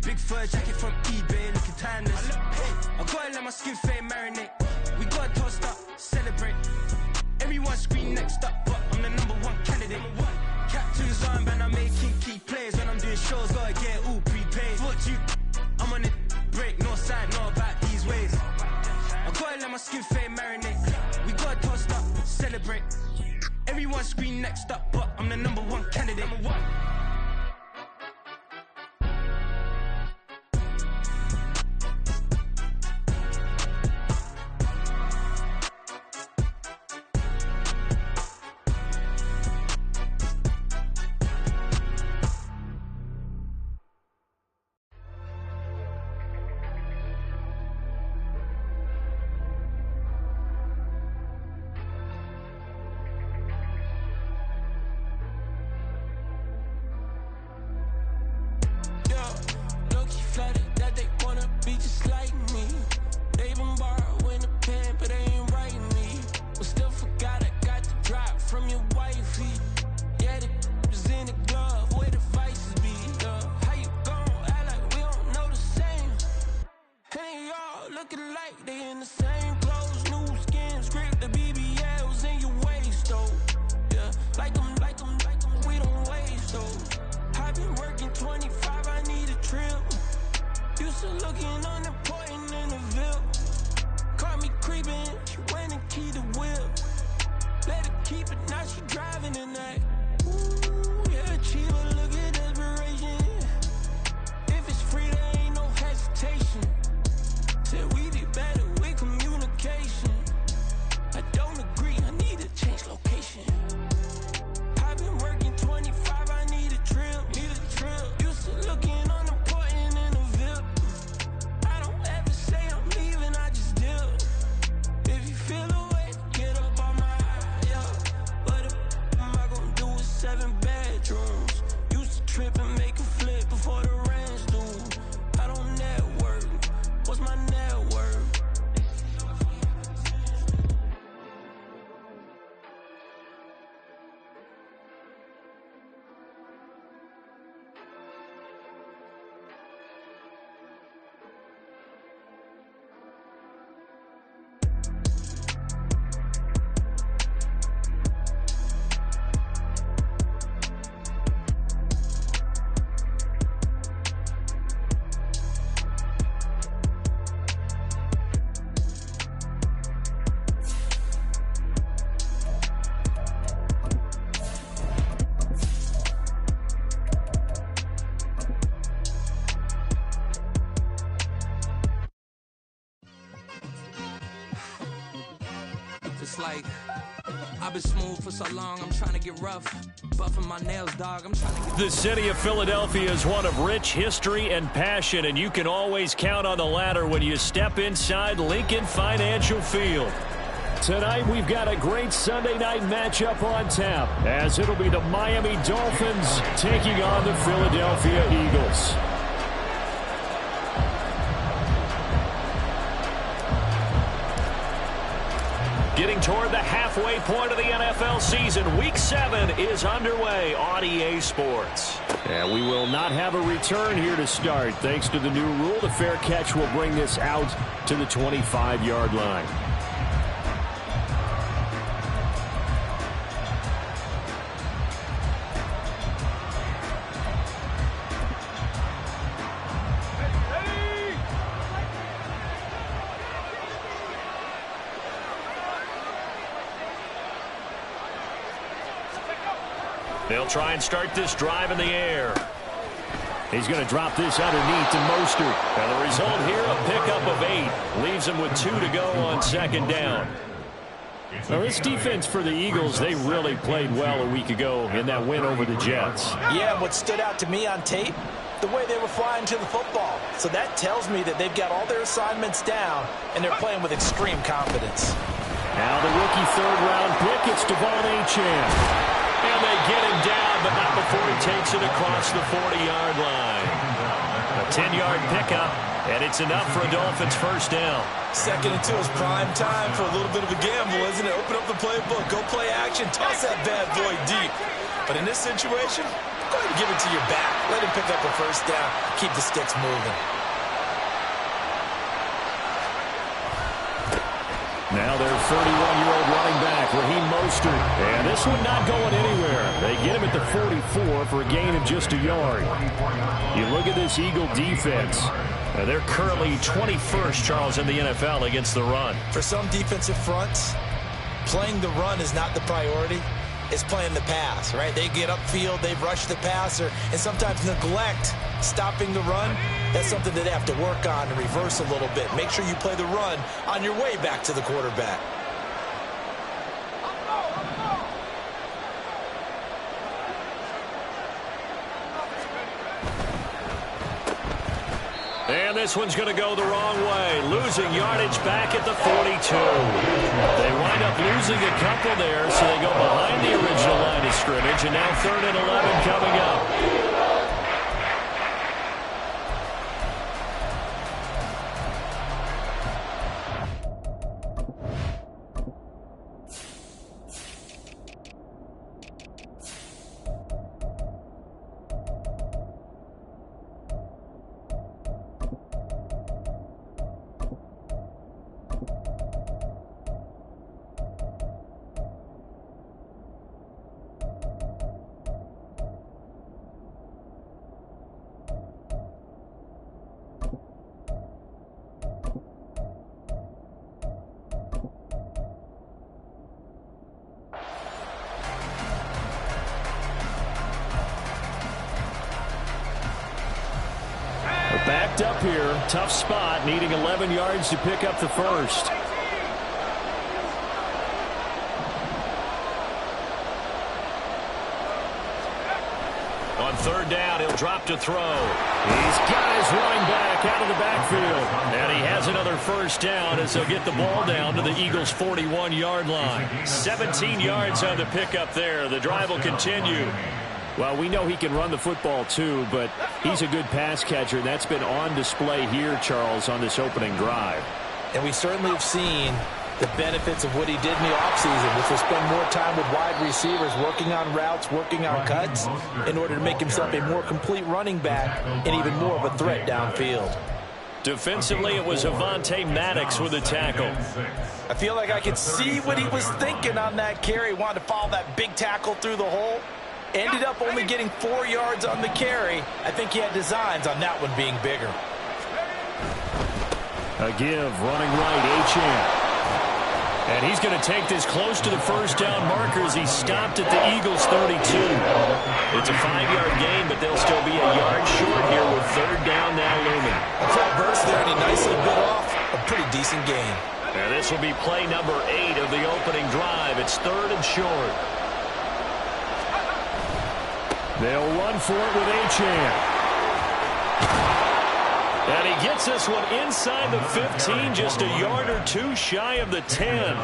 Big fur jacket from eBay, looking timeless. Hey, I gotta let my skin fade marinate. We gotta toast up, celebrate. Everyone scream next up, but I'm the #1 candidate. Captain's armband, I'm making key plays. When I'm doing shows, gotta get all prepaid. What you, I'm on it, break, no side, not about these ways. I gotta let my skin fade marinate. We gotta toast up, celebrate. Everyone scream next up, but I'm the #1 candidate. Like, I've been smooth for so long, I'm trying to get rough. Buffing my nails, dog, I'm trying to get... The city of Philadelphia is one of rich history and passion, and you can always count on the latter when you step inside Lincoln Financial Field. Tonight, we've got a great Sunday night matchup on tap, as it'll be the Miami Dolphins taking on the Philadelphia Eagles. Getting toward the halfway point of the NFL season, Week 7 is underway on EA Sports. And we will not have a return here to start. Thanks to the new rule, the fair catch will bring this out to the 25-yard line. They'll try and start this drive in the air. He's going to drop this underneath to Mostert. And the result here, a pickup of 8. Leaves him with 2 to go on second down. Now, this defense for the Eagles, they really played well a week ago in that win over the Jets. Yeah, what stood out to me on tape, the way they were flying to the football. So that tells me that they've got all their assignments down, and they're playing with extreme confidence. Now the rookie third-round pick, it's Devon Achane. And they get him down, but not before he takes it across the 40-yard line. A 10-yard pickup, and it's enough for a Dolphins first down. 2nd and 2 is prime time for a little bit of a gamble, isn't it? Open up the playbook, go play action, toss that bad boy deep. But in this situation, go ahead and give it to your back. Let him pick up a first down. Keep the sticks moving. Now their 31-year-old running back, Raheem Mostert. And this one not going anywhere. They get him at the 44 for a gain of just a yard. You look at this Eagle defense. They're currently 21st, Charles, in the NFL against the run. For some defensive fronts, playing the run is not the priority. It's playing the pass, right? They get upfield, they rush the passer, and sometimes neglect stopping the run. That's something that they have to work on and reverse a little bit. Make sure you play the run on your way back to the quarterback. And this one's going to go the wrong way. Losing yardage back at the 42. They wind up losing a couple there, so they go behind the original line of scrimmage. And now 3rd and 11 coming up. Backed up here. Tough spot. Needing 11 yards to pick up the first. On 3rd down, he'll drop to throw. He's got his running back out of the backfield. And he has another first down as he'll get the ball down to the Eagles' 41-yard line. 17 yards on the pickup there. The drive will continue. Well, we know he can run the football too, but he's a good pass catcher, and that's been on display here, Charles, on this opening drive. And we certainly have seen the benefits of what he did in the offseason, which was spend more time with wide receivers, working on routes, working on cuts, in order to make himself a more complete running back and even more of a threat downfield. Defensively, it was Avonte Maddox with a tackle. I feel like I could see what he was thinking on that carry. Wanted to follow that big tackle through the hole. Ended up only getting 4 yards on the carry. I think he had designs on that one being bigger. A give, running right, Achane. And he's going to take this close to the first down marker as he stopped at the Eagles' 32. It's a 5-yard gain, but they'll still be a yard short here with 3rd down now looming. A quick burst there, and he nicely bit off a pretty decent gain. And this will be play number 8 of the opening drive. It's 3rd and short. They'll run for it with Achane. And he gets this one inside the 15, just a yard or two shy of the 10.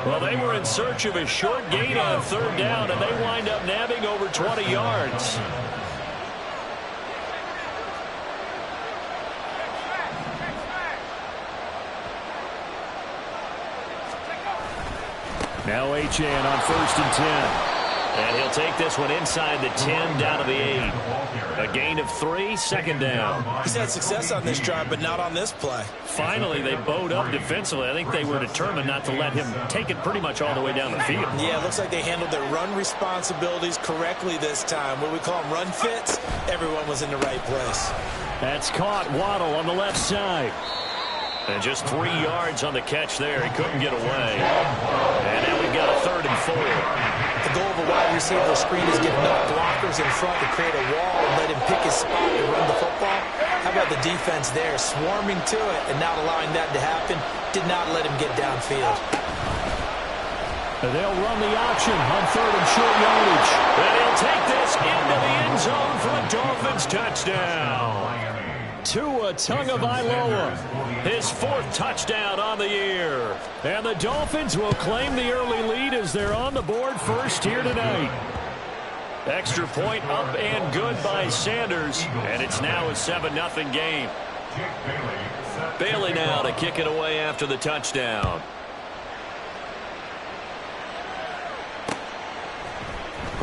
Well, they were in search of a short gain on 3rd down, and they wind up nabbing over 20 yards. Now Achane on 1st and 10. And he'll take this one inside the 10 down to the 8. A gain of 3, 2nd down. He's had success on this drive, but not on this play. Finally, they bowed up defensively. I think they were determined not to let him take it pretty much all the way down the field. Yeah, it looks like they handled their run responsibilities correctly this time. What we call them run fits, everyone was in the right place. That's caught. Waddle on the left side. And just 3 yards on the catch there. He couldn't get away. And now we've got a 3rd and 4. The goal of a wide receiver screen is get enough blockers in front to create a wall and let him pick his spot to run the football. How about the defense there, swarming to it and not allowing that to happen? Did not let him get downfield. They'll run the option on 3rd and short yardage. And he'll take this into the end zone for a Dolphins touchdown. Tua Tagovailoa, his 4th touchdown on the year. And the Dolphins will claim the early lead as they're on the board first here tonight. Extra point up and good by Sanders, and it's now a 7-0 game. Bailey now to kick it away after the touchdown.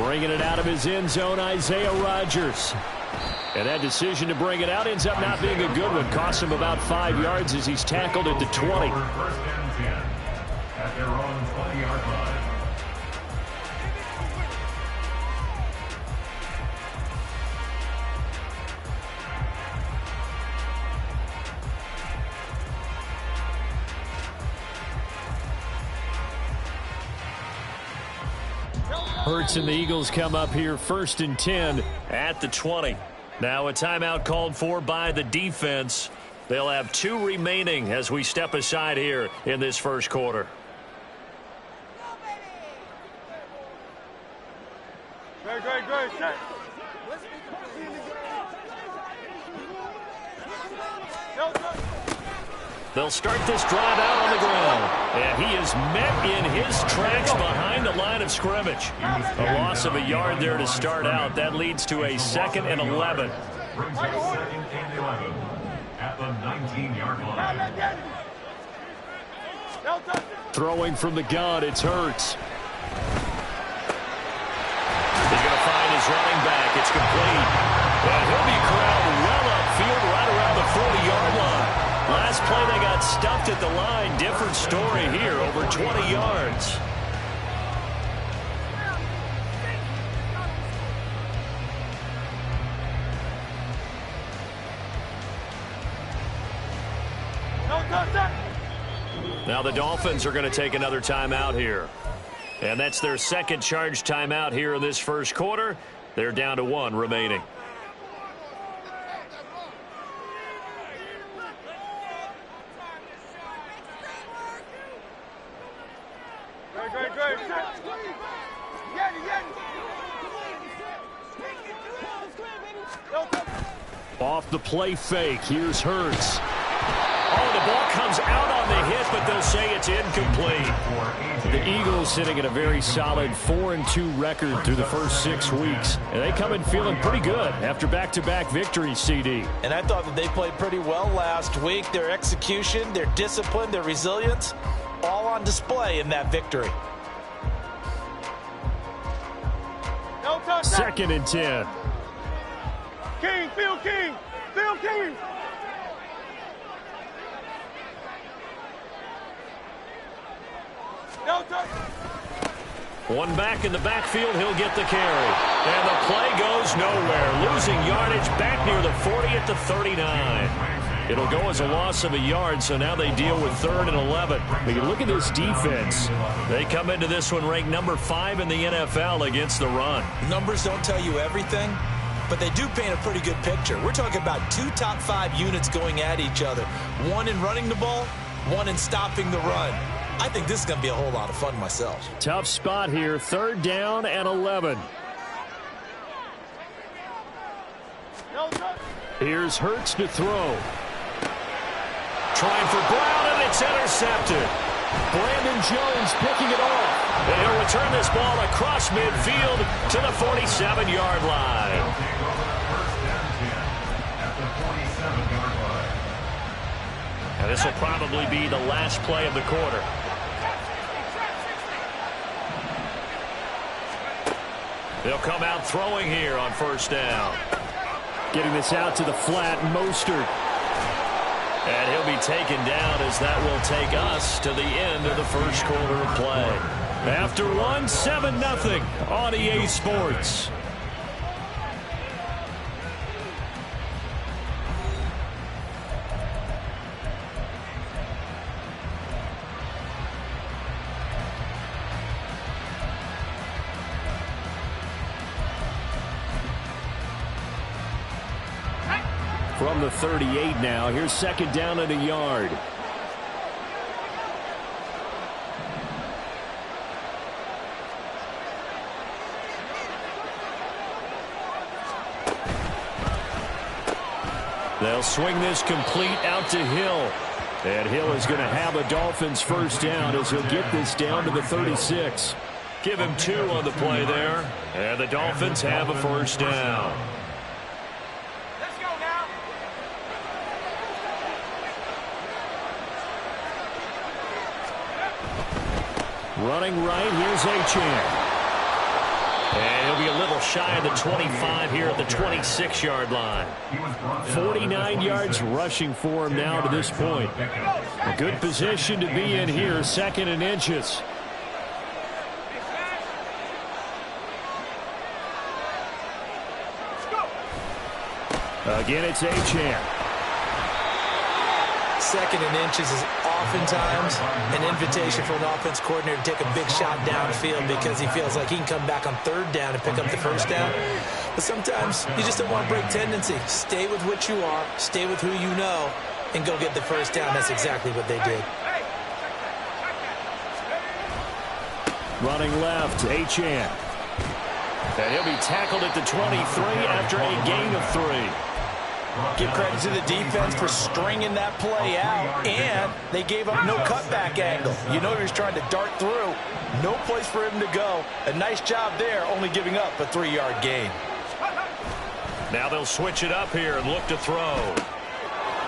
Bringing it out of his end zone, Isaiah Rodgers. And that decision to bring it out ends up not being a good one. Costs him about 5 yards as he's tackled at the 20. At their own 20-yard line. Hurts and the Eagles come up here 1st and 10 at the 20. Now a timeout called for by the defense. They'll have 2 remaining as we step aside here in this first quarter. Great. They'll start this drive out on the ground. And he is met in his tracks behind the line of scrimmage. A loss of a yard there to start out. That leads to a 2nd and 11. Brings up 2nd and 11 at the 19-yard line. Throwing from the gun, it's Hurts. He's going to find his running back. It's complete. And he'll be corralled well upfield right around the 40-yard line. Last play they got stuffed at the line. Different story here, over 20 yards. Now the Dolphins are going to take another timeout here. And that's their 2nd charge timeout here in this first quarter. They're down to 1 remaining. Off the play fake, here's Hurts. Oh, the ball comes out on the hit, but they'll say it's incomplete. The Eagles sitting at a very solid 4-2 record through the first 6 weeks. And they come in feeling pretty good after back-to-back victories, CD. And I thought that they played pretty well last week. Their execution, their discipline, their resilience, all on display in that victory. 2nd and 10. Phil King. One back in the backfield, he'll get the carry. And the play goes nowhere. Losing yardage back near the 40 at the 39. It'll go as a loss of a yard, so now they deal with 3rd and 11. But you look at this defense. They come into this one ranked number 5 in the NFL against the run. Numbers don't tell you everything, but they do paint a pretty good picture. We're talking about 2 top 5 units going at each other. 1 in running the ball, 1 in stopping the run. I think this is going to be a whole lot of fun myself. Tough spot here, 3rd down and 11. Here's Hurts to throw. Trying for Brown, and it's intercepted. Brandon Jones picking it off. And he'll return this ball across midfield to the 47-yard line. And this will probably be the last play of the quarter. They'll come out throwing here on 1st down. Getting this out to the flat, Mostert. And he'll be taken down as that will take us to the end of the first quarter of play. After 1, 7-0 on EA Sports. From the 38 now, here's 2nd down and a yard. They'll swing this complete out to Hill. And Hill is going to have a Dolphins 1st down as he'll get this down to the 36. Give him 2 on the play there. And the Dolphins have a 1st down. Running right, here's Achane. And he'll be a little shy of the 25 here at the 26-yard line. 49 yards rushing for him now to this point. A good position to be in here, 2nd and inches. Again, it's Achane. 2nd and inches is oftentimes an invitation for an offense coordinator to take a big shot downfield because he feels like he can come back on 3rd down and pick up the 1st down. But sometimes you just don't want to break tendency. Stay with what you are, stay with who you know, and go get the 1st down. That's exactly what they did. Running left, Achane. And he'll be tackled at the 23 after a gain of 3. Give credit to the defense for stringing that play out, and they gave up no cutback angle. You know he was trying to dart through. No place for him to go. A nice job there, only giving up a 3-yard gain. Now they'll switch it up here and look to throw.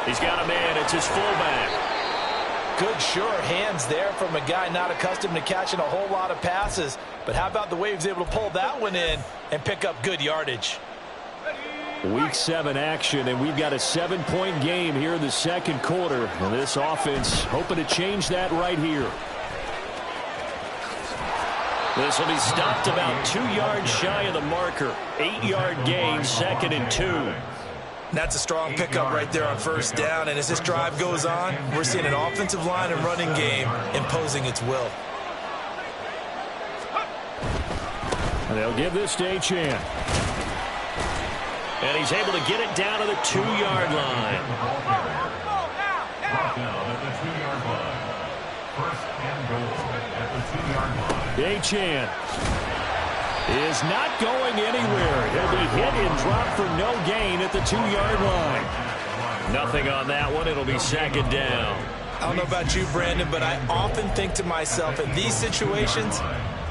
He's got a man. It's his fullback. Good, sure hands there from a guy not accustomed to catching a whole lot of passes. But how about the way he was able to pull that one in and pick up good yardage? Week 7 action, and we've got a 7-point game here in the 2nd quarter. And this offense hoping to change that right here. This will be stopped about 2 yards shy of the marker. 8-yard gain, 2nd and 2. That's a strong pickup right there on 1st down. And as this drive goes on, we're seeing an offensive line and running game imposing its will. And they'll give this to Achane. And he's able to get it down to the 2-yard line. Brought down at the 2-yard line. 1st and goal at the 2-yard line. Achane is not going anywhere. He'll be hit and dropped for no gain at the 2-yard line. Nothing on that one. It'll be 2nd down. I don't know about you, Brandon, but I often think to myself, in these situations,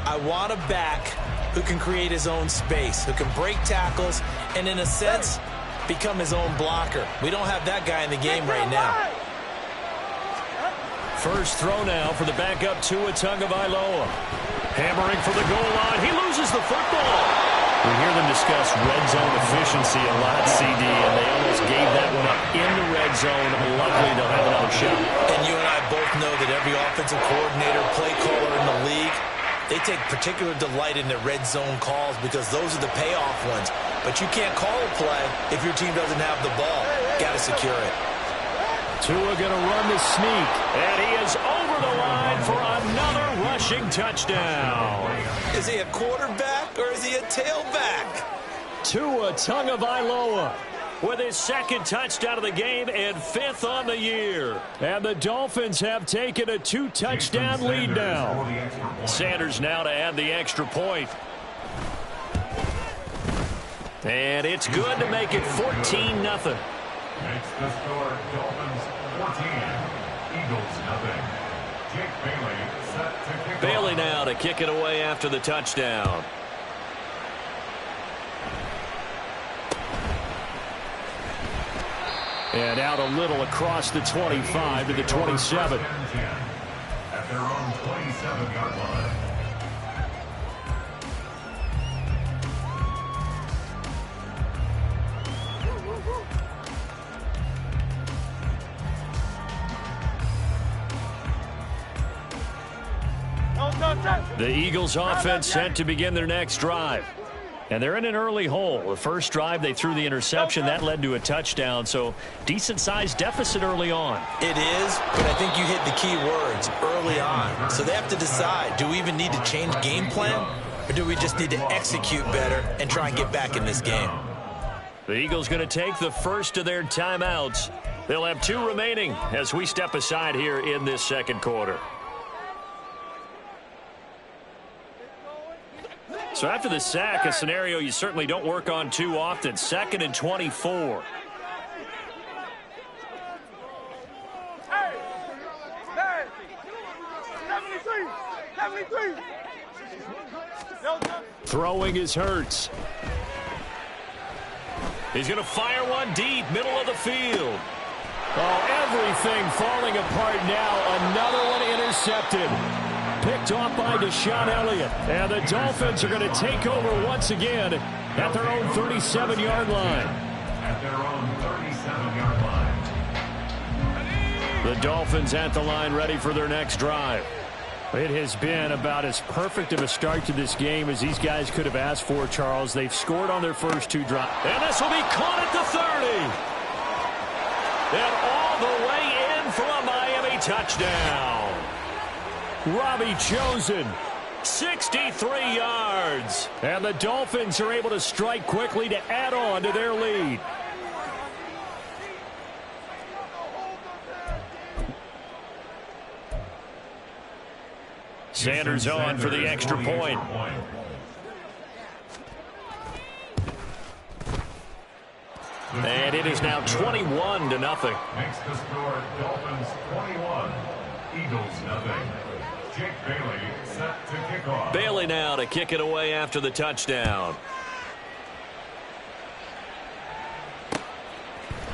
I want a back who can create his own space, who can break tackles, and in a sense, become his own blocker. We don't have that guy in the game right now. First throw now for the backup Tua Tagovailoa. Hammering for the goal line. He loses the football. We hear them discuss red zone efficiency a lot, CD, and they almost gave that one up in the red zone. Luckily, they'll have another shot. And you and I both know that every offensive coordinator, play caller in the league, they take particular delight in their red zone calls because those are the payoff ones. But you can't call a play if your team doesn't have the ball. Got to secure it. Tua going to run the sneak, and he is over the line for another rushing touchdown. Is he a quarterback or is he a tailback? Tua Tagovailoa with his 2nd touchdown of the game and 5th on the year. And the Dolphins have taken a 2-touchdown lead now. Sanders now to add the extra point. And it's good to make it 14-0. Makes the score Dolphins 14, Eagles nothing. Jake Bailey set to kick Bailey off. now to kick it away after the touchdown. And out a little across the 25 to the 27. At their own 27-yard line. The Eagles offense set to begin their next drive. And they're in an early hole. The first drive, they threw the interception. That led to a touchdown. So decent-sized deficit early on. It is, but I think you hit the key words early on. So they have to decide, do we even need to change game plan? Or do we just need to execute better and try and get back in this game? The Eagles going to take the first of their timeouts. They'll have 2 remaining as we step aside here in this 2nd quarter. So after the sack, a scenario you certainly don't work on too often. 2nd and 24. Hey! 73! Throwing is Hurts. He's going to fire one deep, middle of the field. Oh, everything falling apart now. Another one intercepted. picked off by Deshaun Elliott. And the Dolphins are going to take over once again at their own 37-yard line. At their own 37-yard line. The Dolphins at the line ready for their next drive. It has been about as perfect of a start to this game as these guys could have asked for, Charles. They've scored on their first two drives. And this will be caught at the 30. And all the way in for a Miami touchdown. Robbie Chosen, 63 yards. And the Dolphins are able to strike quickly to add on to their lead. Sanders on for the extra point. And it is now 21-0. Makes the score Dolphins 21, Eagles nothing. Jake Bailey set to kick off. Bailey now to kick it away after the touchdown.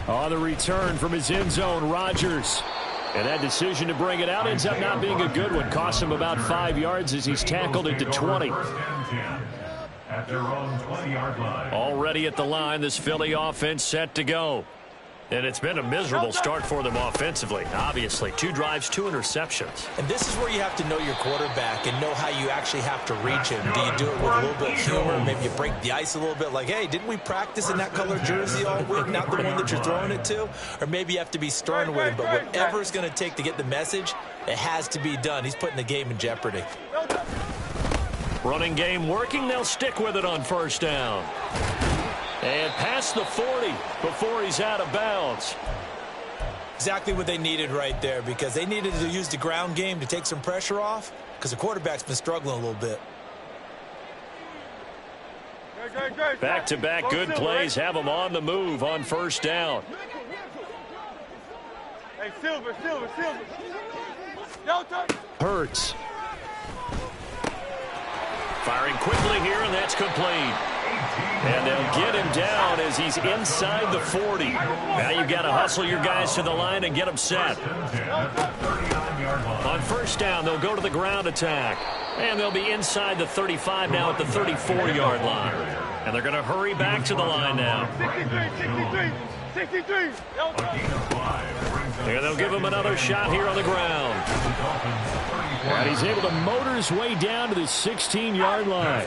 On the return from his end zone, Rodgers. And that decision to bring it out ends up not being a good one. Cost him about 5 yards as he's tackled it to 20. At their own 20-yard line. Already at the line, this Philly offense set to go. And it's been a miserable start for them offensively. Obviously, 2 drives, 2 interceptions. And this is where you have to know your quarterback and know how you actually have to reach him. Do you do it with a little bit of humor? Maybe you break the ice a little bit like, hey, didn't we practice in that color jersey all week, not the one that you're throwing it to? Or maybe you have to be stern with him. But whatever it's going to take to get the message, it has to be done. He's putting the game in jeopardy. Running game working. They'll stick with it on first down. And past the 40 before he's out of bounds. Exactly what they needed right there, because they needed to use the ground game to take some pressure off, because the quarterback's been struggling a little bit. Back-to-back good plays have them on the move on first down. Hey, Silver. Hurts. Firing quickly here, and that's complete. And they'll get him down as he's inside the 40. Now you've got to hustle your guys to the line and get them set. On first down, they'll go to the ground attack. And they'll be inside the 35 now at the 34-yard line. And they're going to hurry back to the line now. 63. And they'll give him another shot here on the ground. And he's able to motor his way down to the 16-yard line.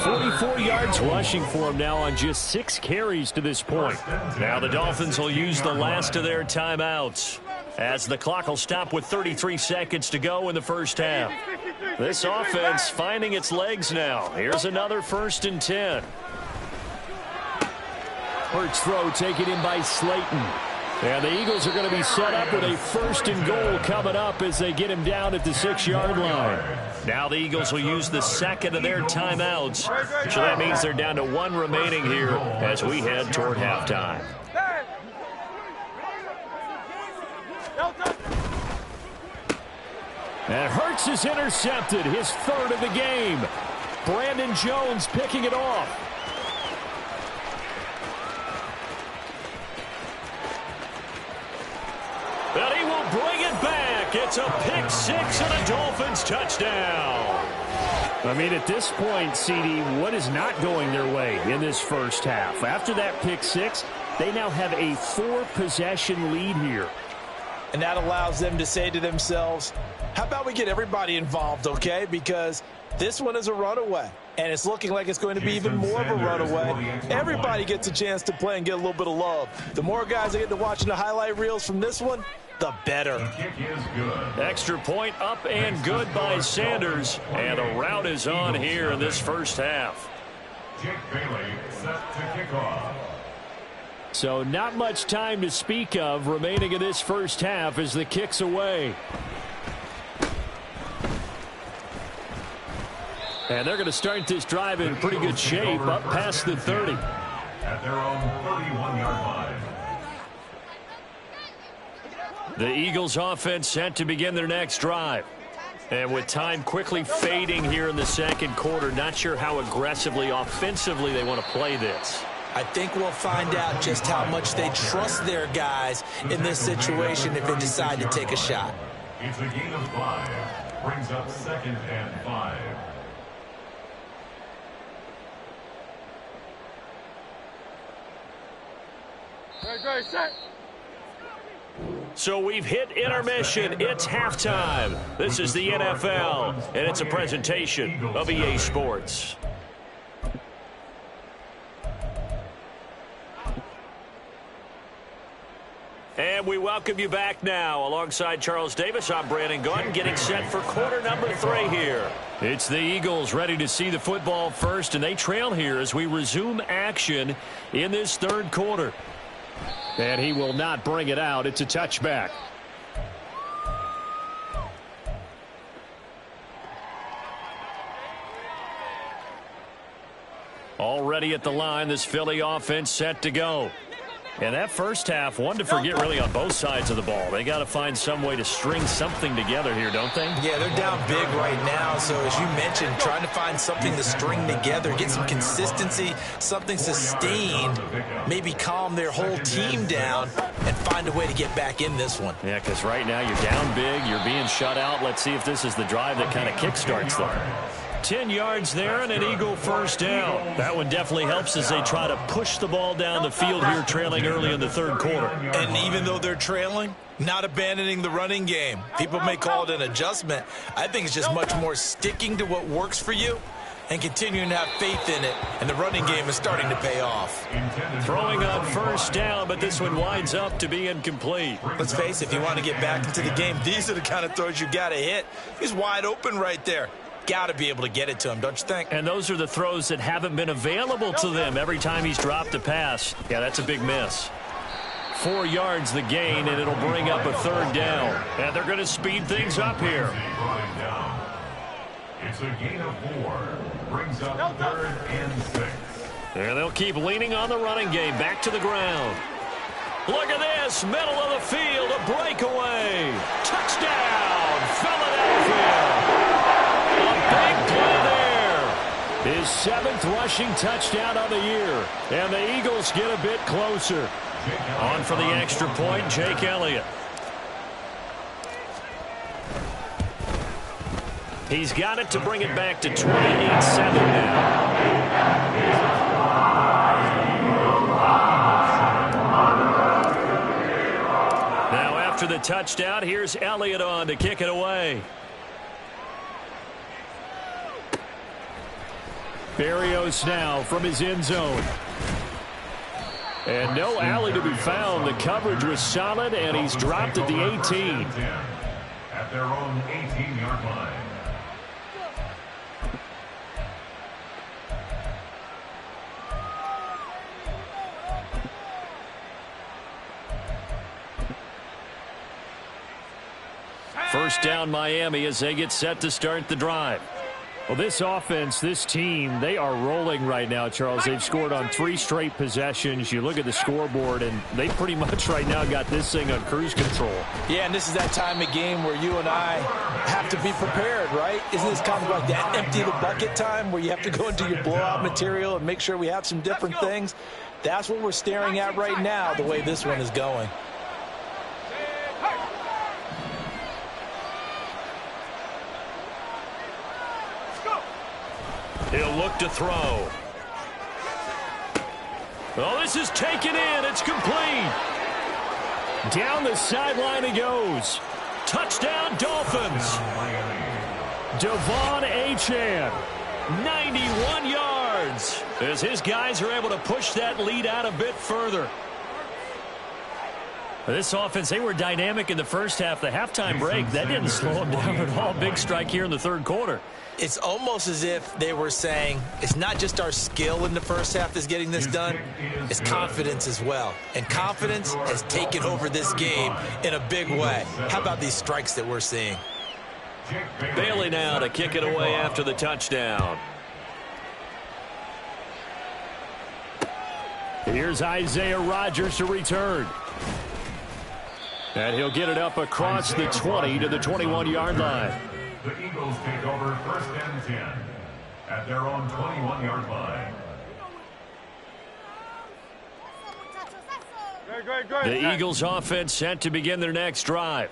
44 yards rushing for him now on just 6 carries to this point. Now the Dolphins will use the last of their timeouts as the clock will stop with 33 seconds to go in the first half. This offense finding its legs now. Here's another 1st and 10. Hurts throw taken in by Slayton. And the Eagles are going to be set up with a 1st and goal coming up as they get him down at the 6-yard line. Now the Eagles will use the second of their timeouts. So that means they're down to 1 remaining here as we head toward halftime. And Hurts is intercepted, his 3rd of the game. Brandon Jones picking it off. And he will bring it back. It's a pick 6 and a Dolphins touchdown. I mean, at this point, CD, what is not going their way in this first half? After that pick 6, they now have a 4-possession lead here. And that allows them to say to themselves, how about we get everybody involved, okay? Because this one is a runaway, and it's looking like it's going to be even more of a runaway. Everybody gets a chance to play and get a little bit of love. The more guys that get to watching the highlight reels from this one, the better. Extra point up and good by Sanders, and the route is on here in this first half. Jake Bailey set to kick off. So not much time to speak of remaining in this first half as the kick's away. And they're going to start this drive in pretty good shape up past the 30. At their own 31-yard line. The Eagles offense set to begin their next drive. And with time quickly fading here in the second quarter, not sure how aggressively, offensively they want to play this. I think we'll find out just how much they trust their guys in this situation if they decide to take a shot. It's a gain of 5. brings up 2nd and 5. Great, set. So we've hit intermission. It's halftime. This is the NFL, and it's a presentation of EA Sports. And we welcome you back now. Alongside Charles Davis, I'm Brandon Gaudin, getting set for quarter number 3 here. It's the Eagles ready to see the football first, and they trail here as we resume action in this third quarter. And he will not bring it out. It's a touchback. Already at the line, this Philly offense set to go. And that first half, one to forget really on both sides of the ball. They got to find some way to string something together here, don't they? Yeah, they're down big right now. So as you mentioned, trying to find something to string together, get some consistency, something sustained, maybe calm their whole team down and find a way to get back in this one. Yeah, because right now you're down big, you're being shut out. Let's see if this is the drive that kind of kickstarts them. 10 yards there and an Eagle first down. That one definitely helps as they try to push the ball down the field here, trailing early in the third quarter. And even though they're trailing, not abandoning the running game. People may call it an adjustment. I think it's just much more sticking to what works for you and continuing to have faith in it. And the running game is starting to pay off. Throwing on first down, but this one winds up to be incomplete. Let's face it, if you want to get back into the game, these are the kind of throws you got to hit. He's wide open right there. Got to be able to get it to him, don't you think? And those are the throws that haven't been available to them every time he's dropped a pass. Yeah, that's a big miss. 4 yards the gain, and it'll bring up a third down. And they're going to speed things up here. It's a gain of 4. Brings up 3rd and 6. And they'll keep leaning on the running game. Back to the ground. Look at this. Middle of the field. A breakaway. Touchdown. Philadelphia. A big play there. His 7th rushing touchdown of the year. And the Eagles get a bit closer. On for the extra point, Jake Elliott. He's got it to bring it back to 28-7 now. Now after the touchdown, here's Elliott on to kick it away. Berrios now from his end zone. And no alley to be found. The coverage was solid, and he's dropped at the 18. At their own 18-yard line. First down Miami as they get set to start the drive. Well, this offense, this team, they are rolling right now, Charles. They've scored on 3 straight possessions. You look at the scoreboard, and they pretty much right now got this thing on cruise control. Yeah, and this is that time of game where you and I have to be prepared, right? Isn't this kind of like that empty the bucket time where you have to go into your blowout material and make sure we have some different things? That's what we're staring at right now, the way this one is going. He'll look to throw. Oh, this is taken in. It's complete. Down the sideline he goes. Touchdown, Dolphins. Devon Achane, 91 yards. As his guys are able to push that lead out a bit further. This offense, they were dynamic in the first half. The halftime break, that didn't slow them down at all. Big strike here in the third quarter. It's almost as if they were saying, it's not just our skill in the first half that's getting this done, it's confidence as well. And confidence has taken over this game in a big way. How about these strikes that we're seeing? Bailey now to kick it away after the touchdown. Here's Isaiah Rodgers to return. And he'll get it up across the 20 to the 21-yard line. The Eagles take over 1st and 10 at their own 21-yard line. Great. The Eagles offense set to begin their next drive.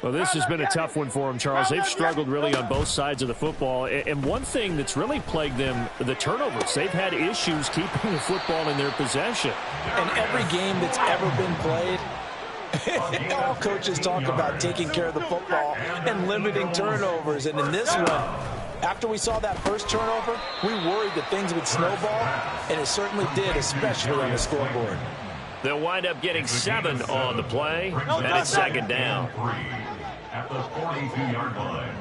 Well, this has been a tough one for them, Charles. They've struggled really on both sides of the football. And one thing that's really plagued them, the turnovers. They've had issues keeping the football in their possession. And every game that's ever been played, all coaches talk about taking care of the football and limiting turnovers. And in this one, after we saw that first turnover, we worried that things would snowball, and it certainly did, especially on the scoreboard. They'll wind up getting 7 on the play, and it's second down. At the 42-yard line.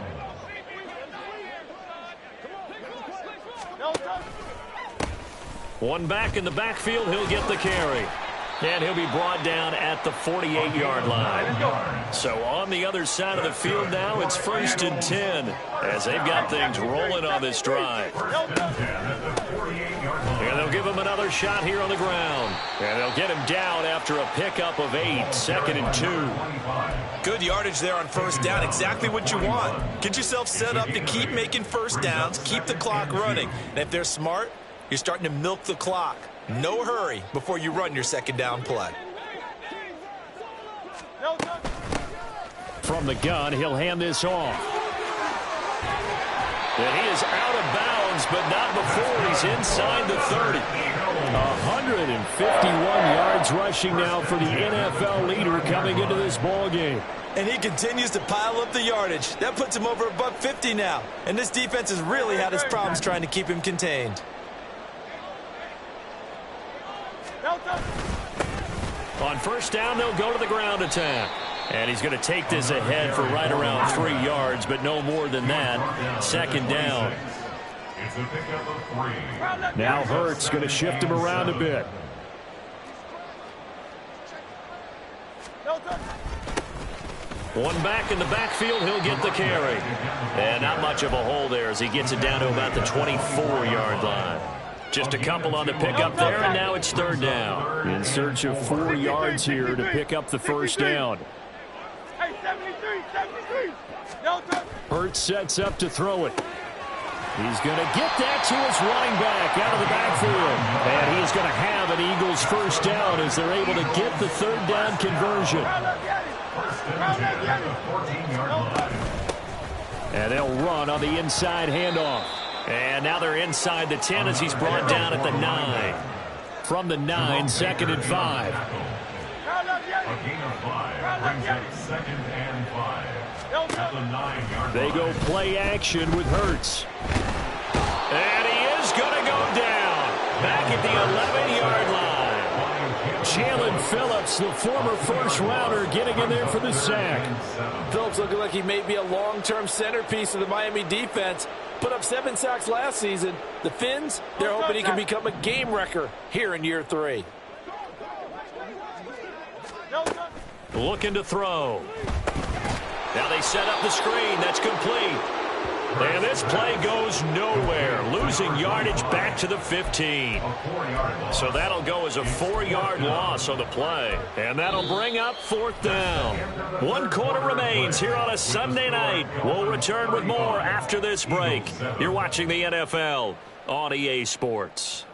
One back in the backfield, he'll get the carry. And he'll be brought down at the 48-yard line. So on the other side of the field now, it's 1st and 10 as they've got things rolling on this drive. And they'll give him another shot here on the ground. And they'll get him down after a pickup of 8, 2nd and 2. Good yardage there on first down, exactly what you want. Get yourself set up to keep making first downs, keep the clock running. And if they're smart, you're starting to milk the clock. No hurry before you run your second down play. From the gun, he'll hand this off. And he is out of bounds, but not before he's inside the 30. 151 yards rushing now for the NFL leader coming into this ball game. And he continues to pile up the yardage. That puts him over $150 now. And this defense has really had its problems trying to keep him contained. On first down, they'll go to the ground attack. And he's going to take this ahead for right around 3 yards, but no more than that. Second down. Now Hurts going to shift him around a bit. One back in the backfield, he'll get the carry. And not much of a hole there as he gets it down to about the 24-yard line. Just a couple on the pickup there, and now it's third down. In search of 4 yards here to pick up the first down. Hurts sets up to throw it. He's going to get that to his running back out of the backfield. And he's going to have an Eagles first down as they're able to get the third down conversion. And they'll run on the inside handoff. And now they're inside the 10 as he's brought down at the 9. From the 9, 2nd and 5. A gain of 5 brings up 2nd and 5. At the 9-yard line. They go play action with Hurts. And he is going to go down. Back at the 11-yard line. Jalen Phillips, the former first-rounder, getting in there for the sack. Phillips looking like he may be a long-term centerpiece of the Miami defense. Put up 7 sacks last season. The Fins, they're hoping he can become a game wrecker here in year 3. Looking to throw. Now they set up the screen. That's complete. And this play goes nowhere. Losing yardage back to the 15. So that'll go as a 4-yard loss on the play. And that'll bring up 4th down. 1 quarter remains here on a Sunday night. We'll return with more after this break. You're watching the NFL on EA Sports.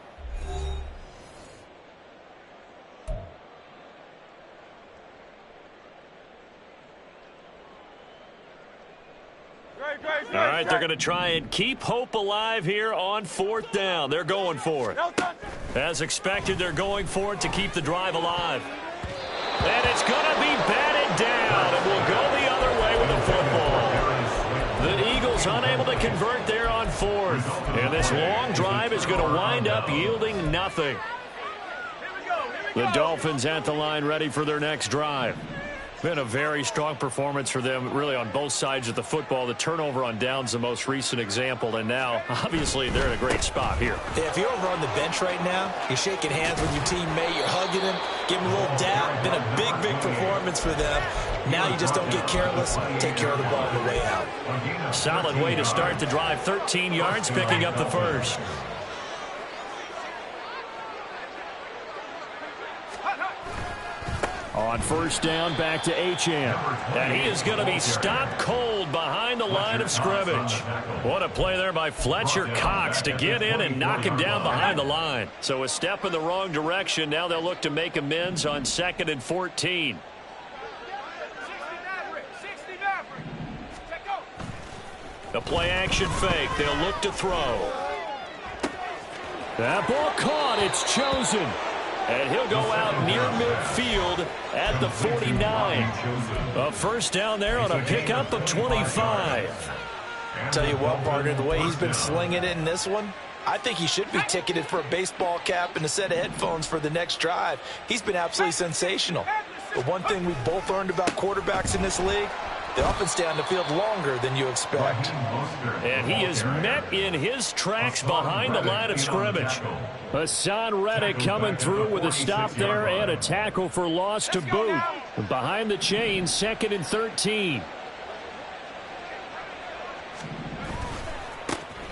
All right, they're going to try and keep hope alive here on 4th down. They're going for it. As expected, they're going for it to keep the drive alive. And it's going to be batted down, and we'll go the other way with the football. The Eagles unable to convert there on 4th. And this long drive is going to wind up yielding nothing. The Dolphins at the line ready for their next drive. Been a very strong performance for them, really, on both sides of the football. The turnover on downs, the most recent example, and now, obviously, they're in a great spot here. Yeah, if you're over on the bench right now, you're shaking hands with your teammate, you're hugging him, giving him a little dap. Been a big, big performance for them. Now you just don't get careless, take care of the ball on the way out. Solid way to start the drive, 13 yards, picking up the first. On first down, back to Achane. And he is going to be stopped cold behind the line of scrimmage. What a play there by Fletcher Cox to get in and knock him down behind the line. So a step in the wrong direction. Now they'll look to make amends on 2nd and 14. The play action fake. They'll look to throw. That ball caught. It's chosen. And he'll go out near midfield at the 49. A first down there on a pickup of 25. Tell you what, partner, the way he's been slinging it in this one, I think he should be ticketed for a baseball cap and a set of headphones for the next drive. He's been absolutely sensational. But one thing we've both learned about quarterbacks in this league, they often stay on the field longer than you expect. And he is met in his tracks behind the line of scrimmage. Hassan Reddick coming through with a stop there and a tackle for loss to boot. Behind the chains, 2nd and 13.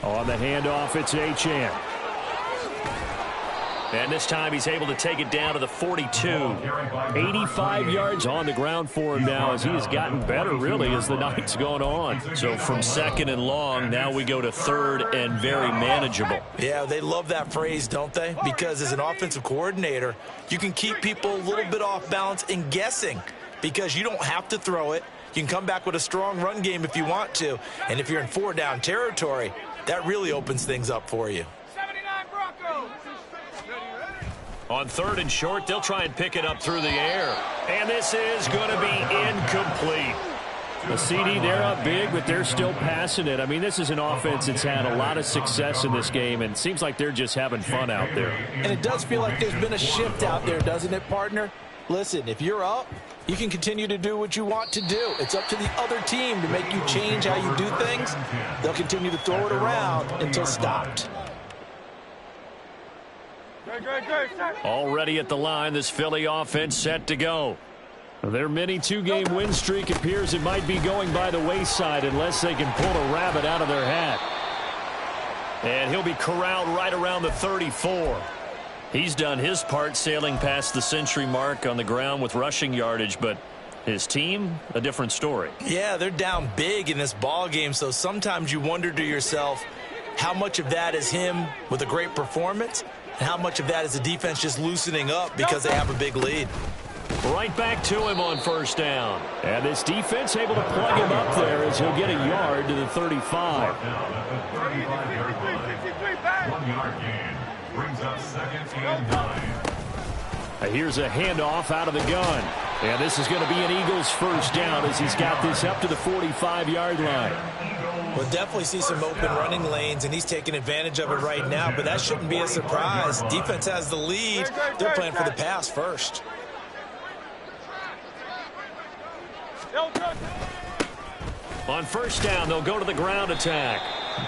On the handoff, it's Achane. And this time he's able to take it down to the 42. 85 yards on the ground for him now as he has gotten better, really, as the night's gone on. So from 2nd and long, now we go to 3rd and very manageable. Yeah, they love that phrase, don't they? Because as an offensive coordinator, you can keep people a little bit off balance and guessing because you don't have to throw it. You can come back with a strong run game if you want to. And if you're in 4-down territory, that really opens things up for you. On 3rd and short, they'll try and pick it up through the air. And this is going to be incomplete. The CD, they're up big, but they're still passing it. I mean, this is an offense that's had a lot of success in this game, and it seems like they're just having fun out there. And it does feel like there's been a shift out there, doesn't it, partner? Listen, if you're up, you can continue to do what you want to do. It's up to the other team to make you change how you do things. They'll continue to throw it around until stopped. Already at the line, this Philly offense set to go. Their mini 2-game win streak appears it might be going by the wayside unless they can pull a rabbit out of their hat. And he'll be corralled right around the 34. He's done his part sailing past the century mark on the ground with rushing yardage, but his team, a different story. Yeah, they're down big in this ball game, so sometimes you wonder to yourself how much of that is him with a great performance and how much of that is the defense just loosening up because they have a big lead. Right back to him on 1st down. And this defense able to plug him up there as he'll get a yard to the 35. 1-yard gain brings up 2nd and 9. Here's a handoff out of the gun. And this is going to be an Eagles first down as he's got this up to the 45-yard line. We'll definitely see some open running lanes, and he's taking advantage of it right now, but that shouldn't be a surprise. Defense has the lead. They're playing for the pass first. On 1st down, they'll go to the ground attack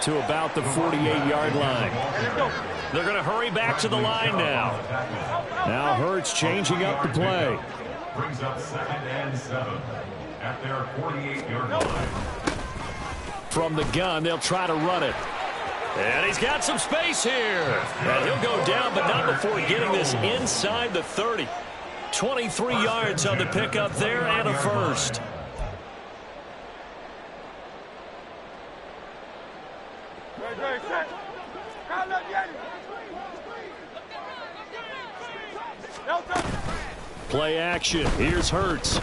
to about the 48-yard line. They're going to hurry back to the line now. Now Hurts changing up the play. Brings up 2nd and 7 at their 48-yard line. From the gun, they'll try to run it. And he's got some space here. And he'll go down, but not before getting this inside the 30. 23 yards on the pickup there and a first. Play action. Here's Hurts.